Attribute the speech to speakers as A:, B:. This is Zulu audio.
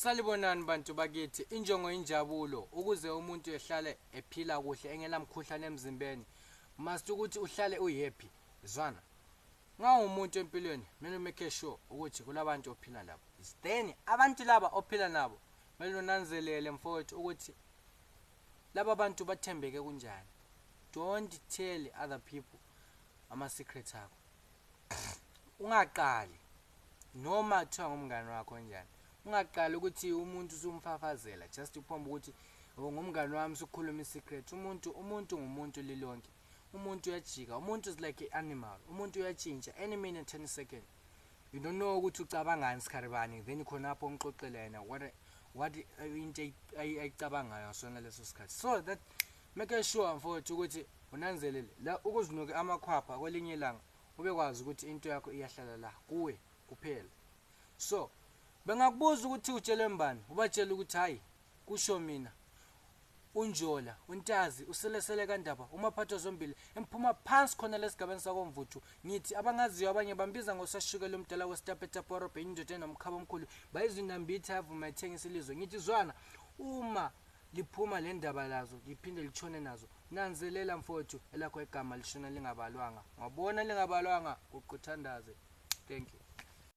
A: Salibonani bantu bakithi, injongo injabulo ukuze umuntu ehlale ephila kuhle engelamkhuhlane emzimbeni. Must ukuthi uhlale uhappy. Zwana. Umuntu empilweni, kumele make sure ukuthi kulabantu ophila nabo. Then abantu laba ophila nabo, kumele unanzelele mfowethu ukuthi laba bantu bathembeke kunjani. Don't tell other people ama secrets akho. Ungaqali noma kuthiwa ngumngane wakho njani. Ungaqali ukuthi umuntu usumfafazela just uphomba ukuthi ngumngane wami ukukhuluma isecret. Umuntu ngumuntu lilonke. Umuntu uyajika. Umuntu is like an animal. Umuntu uyatshintsha any minute 10 seconds. You don't know ukuthi ucabangani sikharibani, then khona apho ngixoxela yena what into ayicabangayo sona leso sikhathi. So that make sure mfowethu ukuthi unanzelele la ukuzinuka amakhwapha kwelinye ilanga ubekwazi ukuthi into yakho iyahlala la kuwe kuphela. So bengakubuza ukuthi utshele mbani, ubatshela ukuthi hayi kusho mina unjola untazi uselesele kandaba umaphatho zombili emphuma phansi khona lesigabeni sakomvuthu. Ngithi abangaziyo abanye bambiza ngosashukela umdala wesitapetaporo beyindoda enomkhaba omkhulu bayizinambitha avuma ethengisa ilizwe. Ngithi zwana uma liphuma le ndaba lazo liphinde litshone nazo, nanzelela mfowethu elakho igama lishona lingabalwanga. Ngabona lingabalwanga uquthandaze. Thank you.